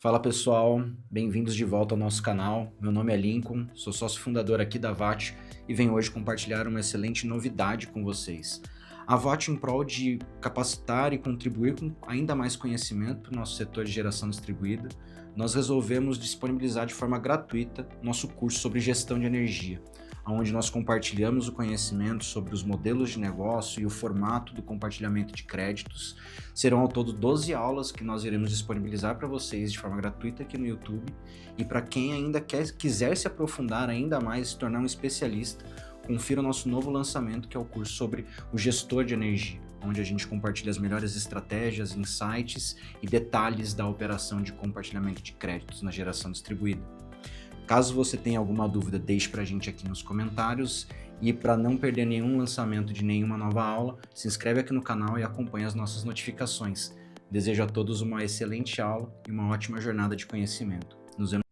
Fala pessoal, bem-vindos de volta ao nosso canal. Meu nome é Lincoln, sou sócio fundador aqui da VAT e venho hoje compartilhar uma excelente novidade com vocês. A VAT, em prol de capacitar e contribuir com ainda mais conhecimento para o nosso setor de geração distribuída, nós resolvemos disponibilizar de forma gratuita nosso curso sobre gestão de energia, onde nós compartilhamos o conhecimento sobre os modelos de negócio e o formato do compartilhamento de créditos. Serão ao todo 12 aulas que nós iremos disponibilizar para vocês de forma gratuita aqui no YouTube. E para quem ainda quiser se aprofundar ainda mais, se tornar um especialista, confira o nosso novo lançamento, que é o curso sobre o gestor de energia, onde a gente compartilha as melhores estratégias, insights e detalhes da operação de compartilhamento de créditos na geração distribuída. Caso você tenha alguma dúvida, deixe para a gente aqui nos comentários, e para não perder nenhum lançamento de nenhuma nova aula, se inscreve aqui no canal e acompanhe as nossas notificações. Desejo a todos uma excelente aula e uma ótima jornada de conhecimento. Nos vemos.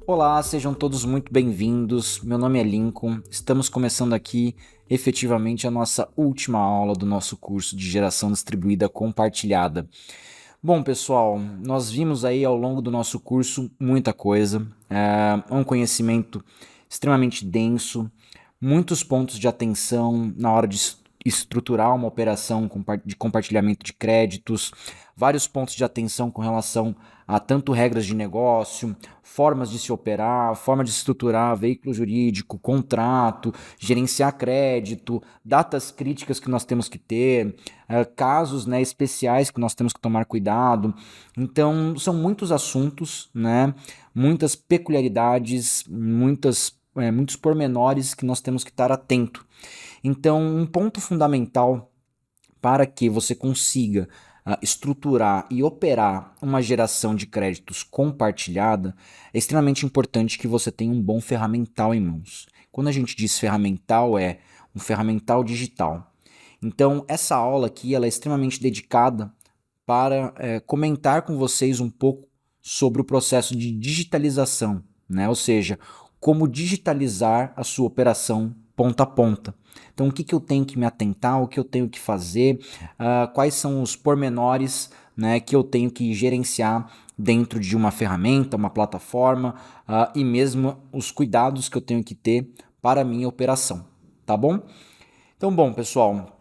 Olá, sejam todos muito bem-vindos. Meu nome é Lincoln. Estamos começando aqui efetivamente a nossa última aula do nosso curso de geração distribuída compartilhada. Bom, pessoal, nós vimos aí ao longo do nosso curso muita coisa, um conhecimento extremamente denso, muitos pontos de atenção na hora de estruturar uma operação de compartilhamento de créditos, vários pontos de atenção com relação a tanto regras de negócio, formas de se operar, forma de estruturar veículo jurídico, contrato, gerenciar crédito, datas críticas que nós temos que ter, casos, né, especiais que nós temos que tomar cuidado. Então, são muitos assuntos, né, muitas peculiaridades, muitos pormenores que nós temos que estar atento. Então, um ponto fundamental para que você consiga estruturar e operar uma geração de créditos compartilhada, é extremamente importante que você tenha um bom ferramental em mãos. Quando a gente diz ferramental, é um ferramental digital. Então, essa aula aqui ela é extremamente dedicada para comentar com vocês um pouco sobre o processo de digitalização, né? Ou seja, como digitalizar a sua operação ponta a ponta. Então, o que eu tenho que me atentar, o que eu tenho que fazer, quais são os pormenores, né, que eu tenho que gerenciar dentro de uma ferramenta, uma plataforma, e mesmo os cuidados que eu tenho que ter para a minha operação, tá bom? Então, bom, pessoal,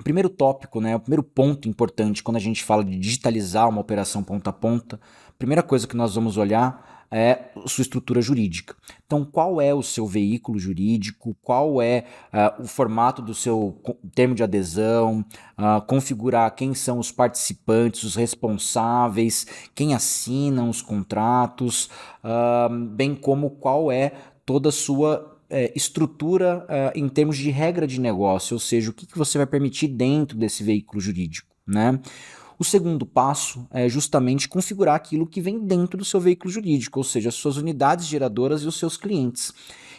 o primeiro tópico, né, o primeiro ponto importante quando a gente fala de digitalizar uma operação ponta a ponta, a primeira coisa que nós vamos olhar é sua estrutura jurídica. Então, qual é o seu veículo jurídico, qual é o formato do seu termo de adesão, configurar quem são os participantes, os responsáveis, quem assinam os contratos, bem como qual é toda a sua estrutura em termos de regra de negócio, ou seja, o que você vai permitir dentro desse veículo jurídico, né? O segundo passo é justamente configurar aquilo que vem dentro do seu veículo jurídico, ou seja, as suas unidades geradoras e os seus clientes.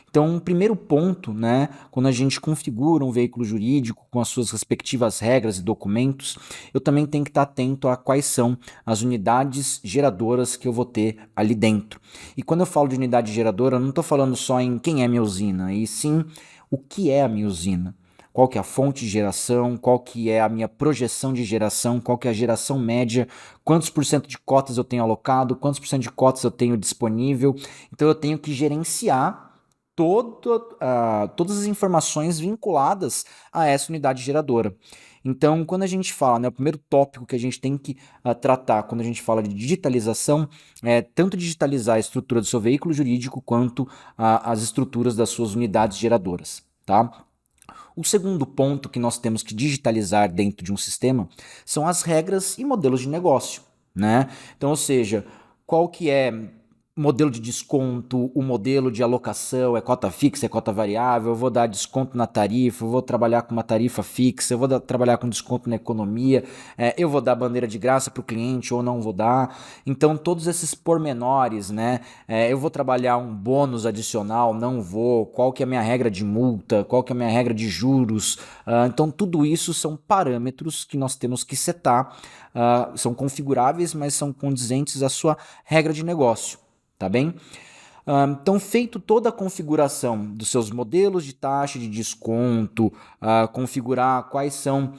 Então, um primeiro ponto, né, quando a gente configura um veículo jurídico com as suas respectivas regras e documentos, eu também tenho que estar atento a quais são as unidades geradoras que eu vou ter ali dentro. E quando eu falo de unidade geradora, eu não estou falando só em quem é minha usina, e sim o que é a minha usina. Qual que é a fonte de geração, qual que é a minha projeção de geração, qual que é a geração média, quantos por cento de cotas eu tenho alocado, quantos por cento de cotas eu tenho disponível. Então eu tenho que gerenciar todas as informações vinculadas a essa unidade geradora. Então, quando a gente fala, né, o primeiro tópico que a gente tem que tratar quando a gente fala de digitalização é tanto digitalizar a estrutura do seu veículo jurídico quanto as estruturas das suas unidades geradoras, tá? O segundo ponto que nós temos que digitalizar dentro de um sistema são as regras e modelos de negócio, né? Então, ou seja, qual que é modelo de desconto, o modelo de alocação, é cota fixa, é cota variável, eu vou dar desconto na tarifa, eu vou trabalhar com uma tarifa fixa, eu vou trabalhar com desconto na economia, eu vou dar bandeira de graça para o cliente ou não vou dar. Então, todos esses pormenores, né? Eu vou trabalhar um bônus adicional, não vou, qual que é a minha regra de multa, qual que é a minha regra de juros. Então, tudo isso são parâmetros que nós temos que setar, são configuráveis, mas são condizentes à sua regra de negócio. Tá bem? Então, feito toda a configuração dos seus modelos de taxa de desconto, configurar quais são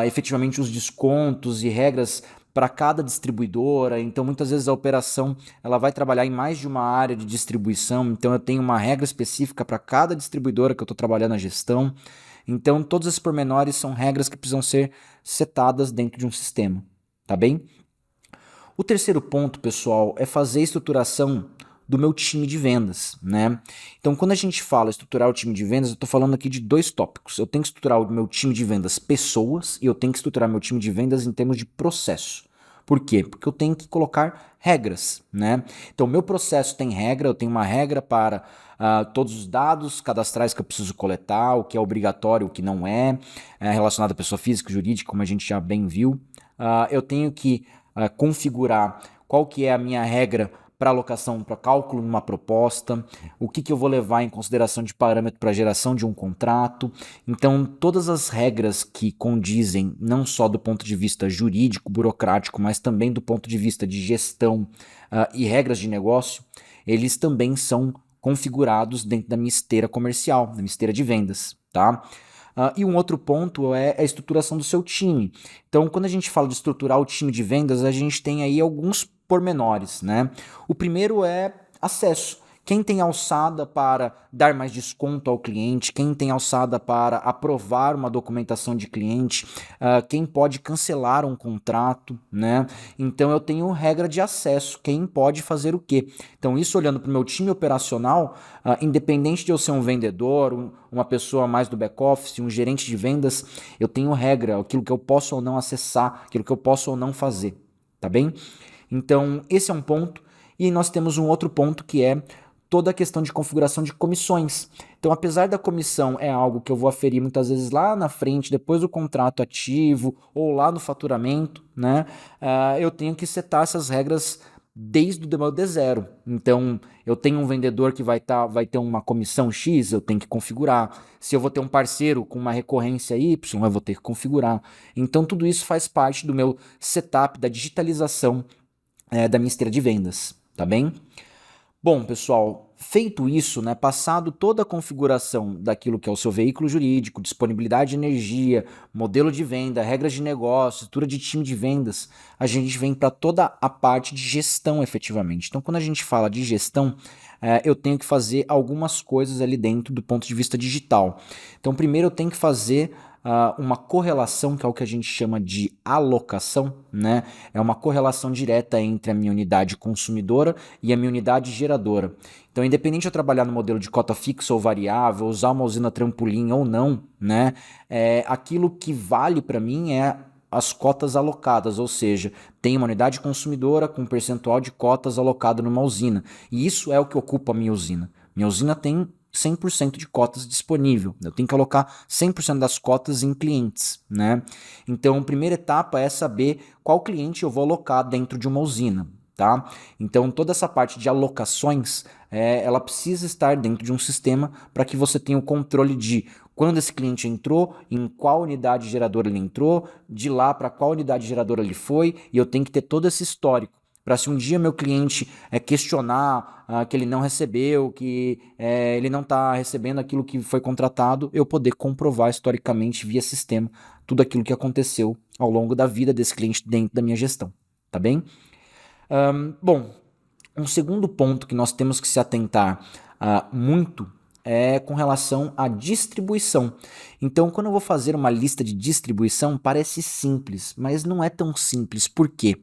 efetivamente os descontos e regras para cada distribuidora. Então, muitas vezes a operação ela vai trabalhar em mais de uma área de distribuição, então eu tenho uma regra específica para cada distribuidora que eu estou trabalhando a gestão. Então, todos esses pormenores são regras que precisam ser setadas dentro de um sistema, tá bem? O terceiro ponto, pessoal, é fazer a estruturação do meu time de vendas, né? Então, quando a gente fala estruturar o time de vendas, eu estou falando aqui de dois tópicos. Eu tenho que estruturar o meu time de vendas pessoas e eu tenho que estruturar meu time de vendas em termos de processo. Por quê? Porque eu tenho que colocar regras, né? Então, meu processo tem regra, eu tenho uma regra para todos os dados cadastrais que eu preciso coletar, o que é obrigatório, o que não é, relacionado à pessoa física e jurídica, como a gente já bem viu. Eu tenho que configurar qual que é a minha regra para alocação, para cálculo numa proposta, o que eu vou levar em consideração de parâmetro para geração de um contrato. Então, todas as regras que condizem não só do ponto de vista jurídico, burocrático, mas também do ponto de vista de gestão e regras de negócio, eles também são configurados dentro da minha esteira comercial, da minha esteira de vendas, tá? E um outro ponto é a estruturação do seu time. Então, quando a gente fala de estruturar o time de vendas, a gente tem aí alguns pormenores, né? O primeiro é acesso. Quem tem alçada para dar mais desconto ao cliente, quem tem alçada para aprovar uma documentação de cliente, quem pode cancelar um contrato, né? Então eu tenho regra de acesso, quem pode fazer o quê. Então isso olhando para o meu time operacional, independente de eu ser um vendedor, uma pessoa mais do back-office, um gerente de vendas, eu tenho regra, aquilo que eu posso ou não acessar, aquilo que eu posso ou não fazer, tá bem? Então esse é um ponto. E nós temos um outro ponto que é toda a questão de configuração de comissões. Então, apesar da comissão é algo que eu vou aferir muitas vezes lá na frente, depois do contrato ativo ou lá no faturamento, né? Eu tenho que setar essas regras desde o meu D0. Então, eu tenho um vendedor que vai ter uma comissão X, eu tenho que configurar. Se eu vou ter um parceiro com uma recorrência Y, eu vou ter que configurar. Então, tudo isso faz parte do meu setup, da digitalização da minha esteira de vendas, tá bem? Bom, pessoal, feito isso, né, passado toda a configuração daquilo que é o seu veículo jurídico, disponibilidade de energia, modelo de venda, regras de negócio, estrutura de time de vendas, a gente vem para toda a parte de gestão efetivamente. Então, quando a gente fala de gestão, eu tenho que fazer algumas coisas ali dentro do ponto de vista digital. Então, primeiro eu tenho que fazer uma correlação, que é o que a gente chama de alocação, né? É uma correlação direta entre a minha unidade consumidora e a minha unidade geradora. Então, independente de eu trabalhar no modelo de cota fixa ou variável, usar uma usina trampolim ou não, né? Aquilo que vale para mim é as cotas alocadas, ou seja, tem uma unidade consumidora com um percentual de cotas alocado numa usina. E isso é o que ocupa a minha usina. Minha usina tem 100% de cotas disponível. Eu tenho que alocar 100% das cotas em clientes, né? Então, a primeira etapa é saber qual cliente eu vou alocar dentro de uma usina, tá? Então, toda essa parte de alocações, ela precisa estar dentro de um sistema para que você tenha o controle de quando esse cliente entrou, em qual unidade geradora ele entrou, de lá para qual unidade geradora ele foi, e eu tenho que ter todo esse histórico para se um dia meu cliente questionar que ele não recebeu, que ele não está recebendo aquilo que foi contratado, eu poder comprovar historicamente via sistema tudo aquilo que aconteceu ao longo da vida desse cliente dentro da minha gestão, tá bem? Bom, um segundo ponto que nós temos que se atentar muito é com relação à distribuição. Então, quando eu vou fazer uma lista de distribuição, parece simples, mas não é tão simples. Por quê?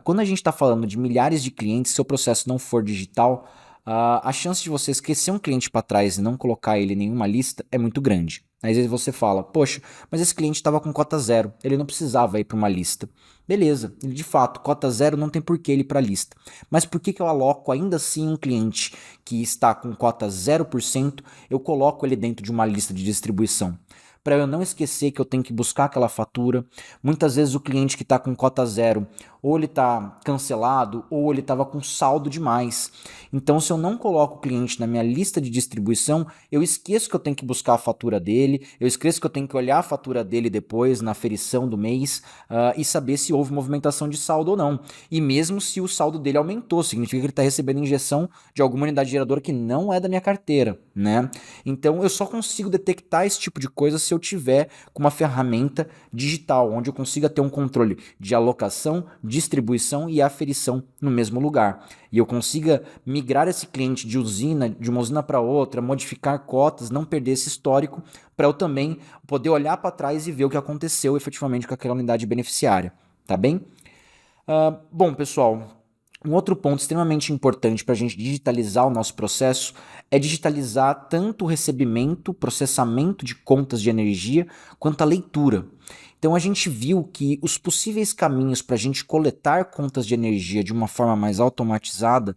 Quando a gente está falando de milhares de clientes, se o processo não for digital, a chance de você esquecer um cliente para trás e não colocar ele em nenhuma lista é muito grande. Às vezes você fala, poxa, mas esse cliente estava com cota zero, ele não precisava ir para uma lista. Beleza, ele de fato, cota zero não tem por que ele ir para a lista. Mas por que eu aloco ainda assim um cliente que está com cota 0%, eu coloco ele dentro de uma lista de distribuição? Para eu não esquecer que eu tenho que buscar aquela fatura. Muitas vezes o cliente que está com cota zero, ou ele está cancelado, ou ele estava com saldo demais. Então, se eu não coloco o cliente na minha lista de distribuição, eu esqueço que eu tenho que buscar a fatura dele, eu esqueço que eu tenho que olhar a fatura dele depois, na aferição do mês, e saber se houve movimentação de saldo ou não. E mesmo se o saldo dele aumentou, significa que ele está recebendo injeção de alguma unidade geradora que não é da minha carteira, né? Então, eu só consigo detectar esse tipo de coisa se eu tiver com uma ferramenta digital, onde eu consiga ter um controle de alocação, distribuição e aferição no mesmo lugar. E eu consiga migrar esse cliente de uma usina para outra, modificar cotas, não perder esse histórico, para eu também poder olhar para trás e ver o que aconteceu efetivamente com aquela unidade beneficiária, tá bem? Bom, pessoal, um outro ponto extremamente importante para a gente digitalizar o nosso processo é digitalizar tanto o recebimento, processamento de contas de energia, quanto a leitura. Então a gente viu que os possíveis caminhos para a gente coletar contas de energia de uma forma mais automatizada,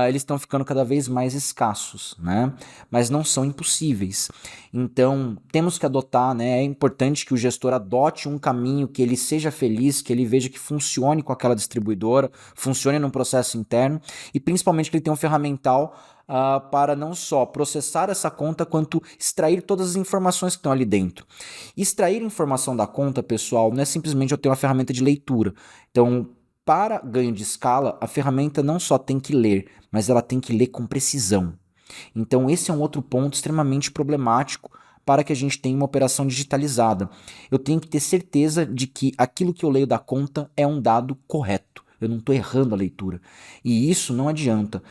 eles estão ficando cada vez mais escassos, né? Mas não são impossíveis. Então temos que adotar, né? É importante que o gestor adote um caminho que ele seja feliz, que ele veja que funcione com aquela distribuidora, funcione no processo interno e principalmente que ele tenha um ferramental para não só processar essa conta, quanto extrair todas as informações que estão ali dentro. Extrair informação da conta, pessoal, não é simplesmente eu ter uma ferramenta de leitura. Então, para ganho de escala, a ferramenta não só tem que ler, mas ela tem que ler com precisão. Então, esse é um outro ponto extremamente problemático para que a gente tenha uma operação digitalizada. Eu tenho que ter certeza de que aquilo que eu leio da conta é um dado correto. Eu não estou errando a leitura. E isso não adianta.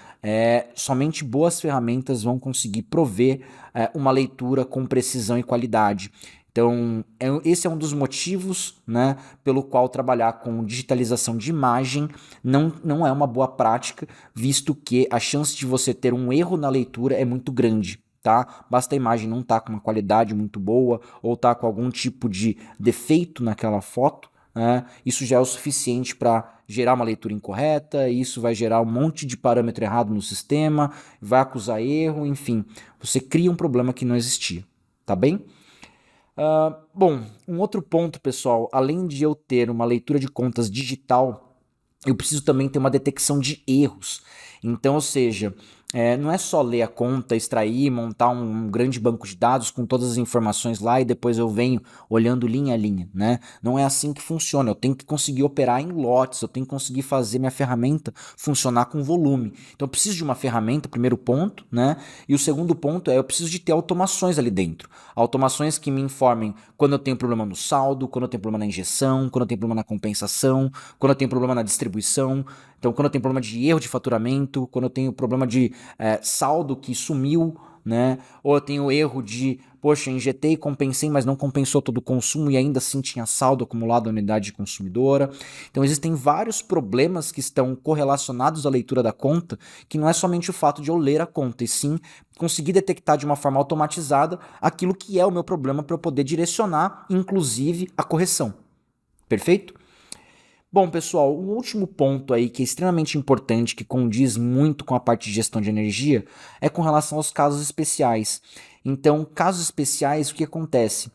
Somente boas ferramentas vão conseguir prover uma leitura com precisão e qualidade. Então, esse é um dos motivos, né, pelo qual trabalhar com digitalização de imagem não é uma boa prática, visto que a chance de você ter um erro na leitura é muito grande. Tá? Basta a imagem não estar com uma qualidade muito boa ou estar com algum tipo de defeito naquela foto, isso já é o suficiente para gerar uma leitura incorreta, isso vai gerar um monte de parâmetro errado no sistema, vai acusar erro, enfim, você cria um problema que não existia, tá bem? Bom, um outro ponto, pessoal, além de eu ter uma leitura de contas digital, eu preciso também ter uma detecção de erros. Então, ou seja, não é só ler a conta, extrair, montar um grande banco de dados com todas as informações lá e depois eu venho olhando linha a linha, né? Não é assim que funciona. Eu tenho que conseguir operar em lotes, eu tenho que conseguir fazer minha ferramenta funcionar com volume. Então, eu preciso de uma ferramenta, primeiro ponto, né? E o segundo ponto eu preciso de ter automações ali dentro. Automações que me informem quando eu tenho problema no saldo, quando eu tenho problema na injeção, quando eu tenho problema na compensação, quando eu tenho problema na distribuição. Então, quando eu tenho problema de erro de faturamento, quando eu tenho problema de saldo que sumiu, né? Ou eu tenho erro de, poxa, injetei, compensei, mas não compensou todo o consumo e ainda assim tinha saldo acumulado na unidade consumidora. Então, existem vários problemas que estão correlacionados à leitura da conta, que não é somente o fato de eu ler a conta, e sim conseguir detectar de uma forma automatizada aquilo que é o meu problema para eu poder direcionar, inclusive, a correção. Perfeito? Bom, pessoal, um último ponto aí que é extremamente importante, que condiz muito com a parte de gestão de energia, é com relação aos casos especiais. Então, casos especiais, o que acontece?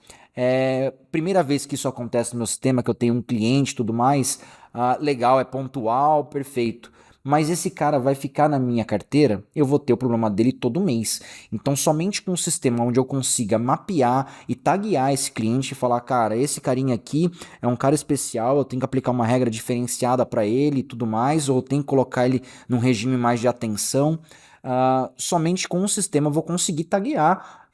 Primeira vez que isso acontece no meu sistema, que eu tenho um cliente e tudo mais, legal, é pontual, perfeito. Mas esse cara vai ficar na minha carteira, eu vou ter o problema dele todo mês. Então, somente com um sistema onde eu consiga mapear e taguear esse cliente e falar, cara, esse carinha aqui é um cara especial, eu tenho que aplicar uma regra diferenciada para ele e tudo mais, ou eu tenho que colocar ele num regime mais de atenção. Somente com um sistema eu vou conseguir taguear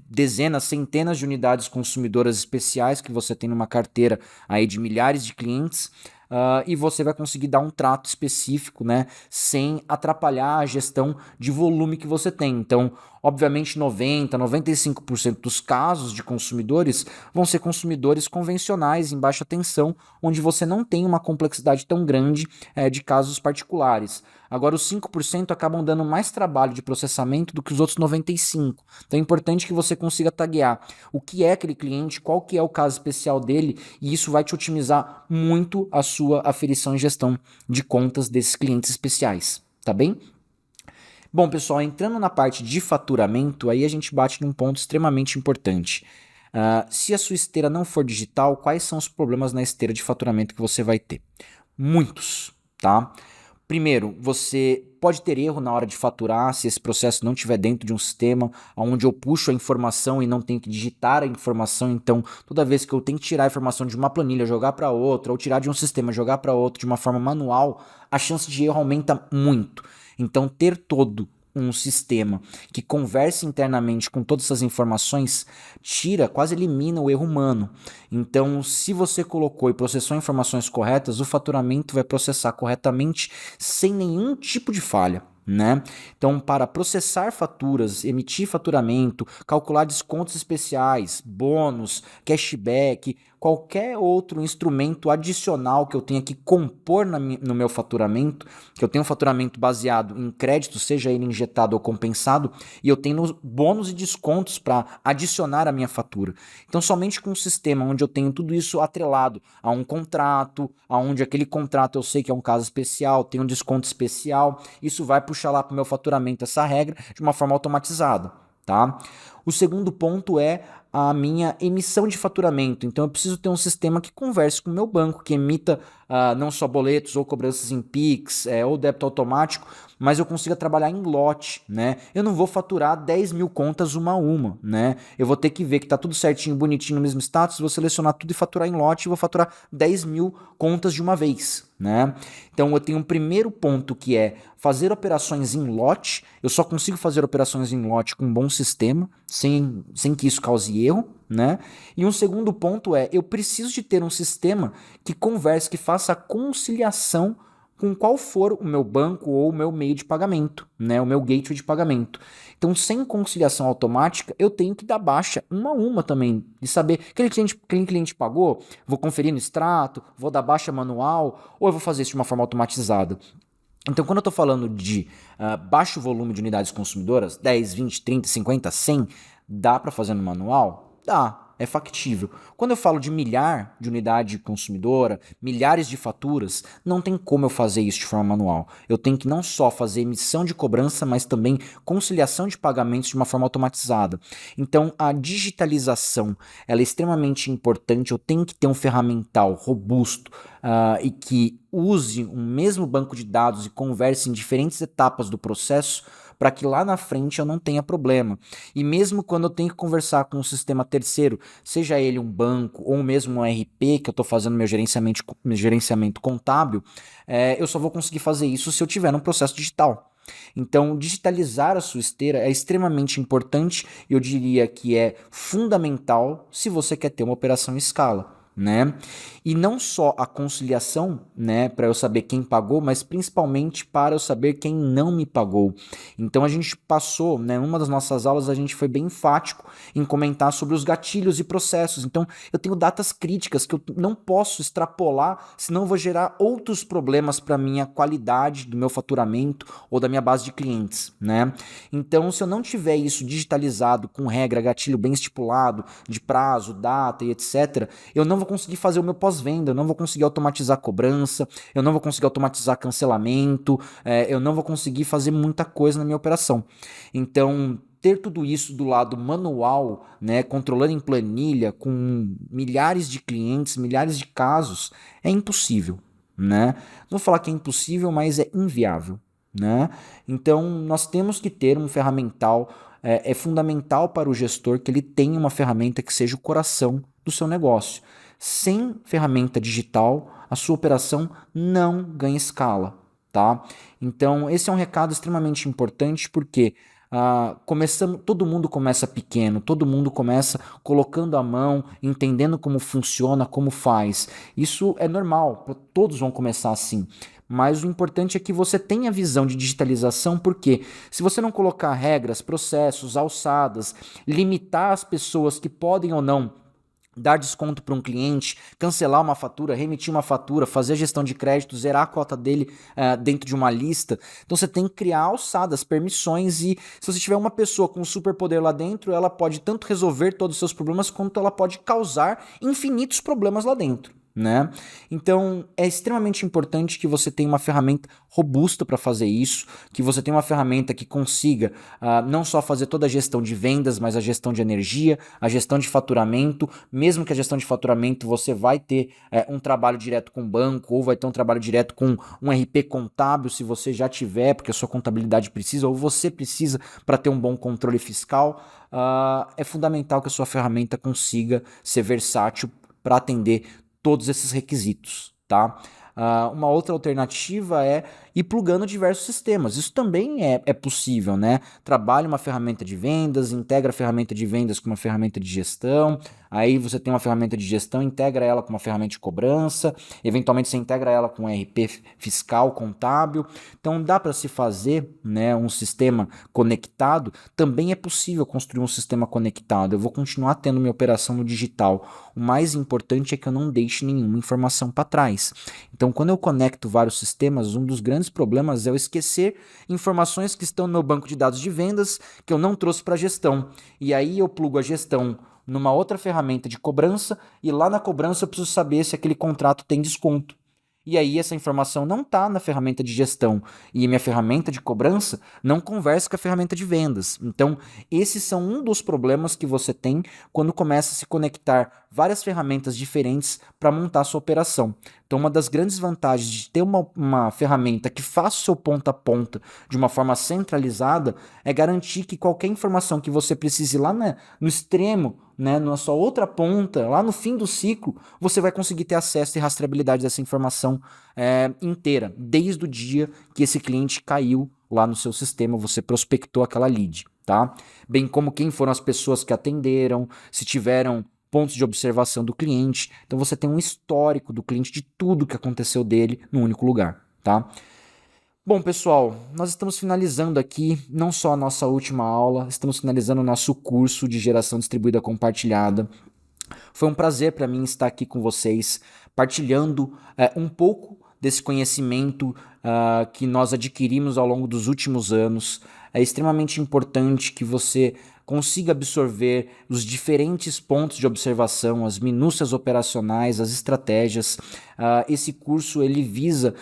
dezenas, centenas de unidades consumidoras especiais que você tem numa carteira aí de milhares de clientes. E você vai conseguir dar um trato específico, né, sem atrapalhar a gestão de volume que você tem. Então, obviamente, 95% dos casos de consumidores vão ser consumidores convencionais em baixa tensão, onde você não tem uma complexidade tão grande de casos particulares. Agora, os 5% acabam dando mais trabalho de processamento do que os outros 95%. Então, é importante que você consiga taguear o que é aquele cliente, qual que é o caso especial dele, e isso vai te otimizar muito a sua aferição e gestão de contas desses clientes especiais, tá bem? Bom, pessoal, entrando na parte de faturamento, aí a gente bate num ponto extremamente importante. Se a sua esteira não for digital, quais são os problemas na esteira de faturamento que você vai ter? Muitos, tá? Primeiro, você pode ter erro na hora de faturar se esse processo não estiver dentro de um sistema onde eu puxo a informação e não tenho que digitar a informação. Então, toda vez que eu tenho que tirar a informação de uma planilha, jogar para outra, ou tirar de um sistema, jogar para outro de uma forma manual, a chance de erro aumenta muito. Então, ter todo um sistema que converse internamente com todas essas informações quase elimina o erro humano. Então, se você colocou e processou informações corretas, o faturamento vai processar corretamente sem nenhum tipo de falha, né? Então, para processar faturas, emitir faturamento, calcular descontos especiais, bônus, cashback, qualquer outro instrumento adicional que eu tenha que compor no meu faturamento, que eu tenho um faturamento baseado em crédito, seja ele injetado ou compensado, e eu tenho bônus e descontos para adicionar a minha fatura. Então, somente com um sistema onde eu tenho tudo isso atrelado a um contrato, onde aquele contrato eu sei que é um caso especial, tem um desconto especial, isso vai puxar lá para o meu faturamento essa regra de uma forma automatizada, tá? O segundo ponto é a minha emissão de faturamento. Então eu preciso ter um sistema que converse com o meu banco, que emita não só boletos ou cobranças em Pix ou débito automático, mas eu consiga trabalhar em lote, né? Eu não vou faturar 10 mil contas uma a uma, né? Eu vou ter que ver que tá tudo certinho, bonitinho no mesmo status, vou selecionar tudo e faturar em lote e vou faturar 10 mil contas de uma vez, né? Então eu tenho um primeiro ponto que é fazer operações em lote. Eu só consigo fazer operações em lote com um bom sistema, sem que isso cause erro, né? E um segundo ponto é, eu preciso de ter um sistema que converse, que faça a conciliação com qual for o meu banco ou o meu meio de pagamento, né? O meu gateway de pagamento. Então, sem conciliação automática, eu tenho que dar baixa uma a uma também, de saber aquele cliente pagou, vou conferir no extrato, vou dar baixa manual, ou eu vou fazer isso de uma forma automatizada. Então, quando eu estou falando de baixo volume de unidades consumidoras, 10, 20, 30, 50, 100, dá para fazer no manual? Dá, é factível. Quando eu falo de milhar de unidade consumidora, milhares de faturas, não tem como eu fazer isso de forma manual. Eu tenho que não só fazer emissão de cobrança, mas também conciliação de pagamentos de uma forma automatizada. Então, a digitalização ela é extremamente importante. Eu tenho que ter um ferramental robusto e que use um mesmo banco de dados e converse em diferentes etapas do processo para que lá na frente eu não tenha problema. E mesmo quando eu tenho que conversar com um sistema terceiro, seja ele um banco ou mesmo um RP, que eu estou fazendo meu gerenciamento contábil, eu só vou conseguir fazer isso se eu tiver um processo digital. Então, digitalizar a sua esteira é extremamente importante, eu diria que é fundamental se você quer ter uma operação em escala, né? E não só a conciliação, né, para eu saber quem pagou, mas principalmente para eu saber quem não me pagou. Então a gente passou, né, numa das nossas aulas a gente foi bem enfático em comentar sobre os gatilhos e processos. Então eu tenho datas críticas que eu não posso extrapolar, senão eu vou gerar outros problemas para minha qualidade do meu faturamento ou da minha base de clientes, né? Então se eu não tiver isso digitalizado com regra, gatilho bem estipulado, de prazo, data e etc, eu não vou conseguir fazer o meu pós-venda, eu não vou conseguir automatizar cobrança, eu não vou conseguir automatizar cancelamento, eu não vou conseguir fazer muita coisa na minha operação. Então, ter tudo isso do lado manual, né, controlando em planilha, com milhares de clientes, milhares de casos, é impossível, né? Não vou falar que é impossível, mas é inviável, né? Então, nós temos que ter um ferramental, é fundamental para o gestor que ele tenha uma ferramenta que seja o coração do seu negócio. Sem ferramenta digital, a sua operação não ganha escala, tá? Então, esse é um recado extremamente importante porque todo mundo começa pequeno, todo mundo começa colocando a mão, entendendo como funciona, como faz. Isso é normal, todos vão começar assim. Mas o importante é que você tenha visão de digitalização, porque se você não colocar regras, processos, alçadas, limitar as pessoas que podem ou não dar desconto para um cliente, cancelar uma fatura, remitir uma fatura, fazer a gestão de crédito, zerar a cota dele dentro de uma lista. Então você tem que criar alçadas, permissões, e se você tiver uma pessoa com um superpoder lá dentro, ela pode tanto resolver todos os seus problemas, quanto ela pode causar infinitos problemas lá dentro, né? Então é extremamente importante que você tenha uma ferramenta robusta para fazer isso, que você tenha uma ferramenta que consiga não só fazer toda a gestão de vendas, mas a gestão de energia, a gestão de faturamento. Mesmo que a gestão de faturamento você vai ter um trabalho direto com o banco, ou vai ter um trabalho direto com um RP contábil, se você já tiver, porque a sua contabilidade precisa, ou você precisa para ter um bom controle fiscal. É fundamental que a sua ferramenta consiga ser versátil para atender todos esses requisitos, tá? Uma outra alternativa é ir plugando diversos sistemas. Isso também é possível, né? Trabalha uma ferramenta de vendas, integra a ferramenta de vendas com uma ferramenta de gestão, aí você tem uma ferramenta de gestão, integra ela com uma ferramenta de cobrança, eventualmente você integra ela com um RP fiscal, contábil. Então dá para se fazer, né, um sistema conectado. Também é possível construir um sistema conectado. Eu vou continuar tendo minha operação no digital. O mais importante é que eu não deixe nenhuma informação para trás. Então, quando eu conecto vários sistemas, um dos grandes problemas é eu esquecer informações que estão no meu banco de dados de vendas que eu não trouxe para a gestão. E aí eu plugo a gestão numa outra ferramenta de cobrança e lá na cobrança eu preciso saber se aquele contrato tem desconto. E aí essa informação não está na ferramenta de gestão e minha ferramenta de cobrança não conversa com a ferramenta de vendas. Então, esses são um dos problemas que você tem quando começa a se conectar várias ferramentas diferentes para montar a sua operação. Então, uma das grandes vantagens de ter uma ferramenta que faça o seu ponta a ponta de uma forma centralizada é garantir que qualquer informação que você precise lá no extremo, né, na sua outra ponta, lá no fim do ciclo, você vai conseguir ter acesso e rastreabilidade dessa informação inteira, desde o dia que esse cliente caiu lá no seu sistema, você prospectou aquela lead, tá? Bem como quem foram as pessoas que atenderam, se tiveram pontos de observação do cliente. Então você tem um histórico do cliente de tudo que aconteceu dele num único lugar, tá? Bom, pessoal, nós estamos finalizando aqui não só a nossa última aula, estamos finalizando o nosso curso de geração distribuída compartilhada. Foi um prazer para mim estar aqui com vocês, partilhando um pouco desse conhecimento que nós adquirimos ao longo dos últimos anos. É extremamente importante que você consiga absorver os diferentes pontos de observação, as minúcias operacionais, as estratégias. Esse curso ele visa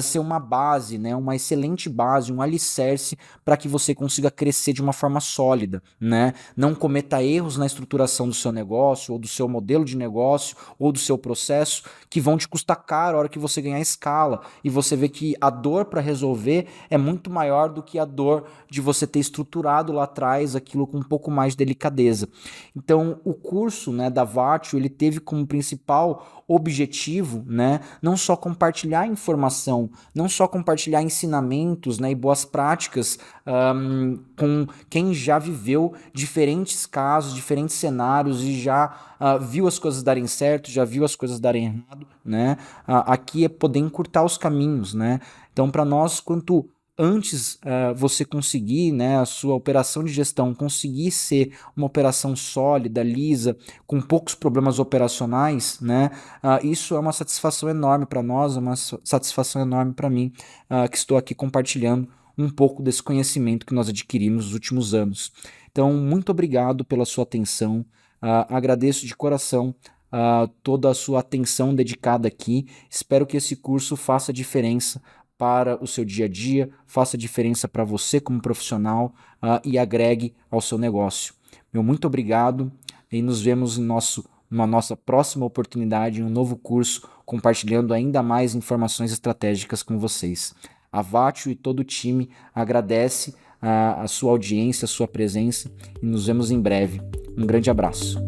ser uma base, né, uma excelente base, um alicerce para que você consiga crescer de uma forma sólida, né? Não cometa erros na estruturação do seu negócio, ou do seu modelo de negócio, ou do seu processo, que vão te custar caro a hora que você ganhar escala. E você vê que a dor para resolver é muito maior do que a dor de você ter estruturado lá atrás aquilo com um pouco mais de delicadeza. Então, o curso, né, da Vatio, ele teve como principal objetivo, né, não só compartilhar informação, não só compartilhar ensinamentos, né, e boas práticas com quem já viveu diferentes casos, diferentes cenários e já viu as coisas darem certo, já viu as coisas darem errado, né? Aqui é poder encurtar os caminhos, né? Então, para nós, quanto antes você conseguir, né, a sua operação de gestão conseguir ser uma operação sólida, lisa, com poucos problemas operacionais, né, isso é uma satisfação enorme para nós, é uma satisfação enorme para mim, que estou aqui compartilhando um pouco desse conhecimento que nós adquirimos nos últimos anos. Então, muito obrigado pela sua atenção, agradeço de coração toda a sua atenção dedicada aqui, espero que esse curso faça diferença para o seu dia a dia, faça diferença para você como profissional e agregue ao seu negócio. Meu muito obrigado e nos vemos numa nossa próxima oportunidade, em um novo curso, compartilhando ainda mais informações estratégicas com vocês. A Vatio e todo o time agradece a sua audiência, a sua presença e nos vemos em breve. Um grande abraço.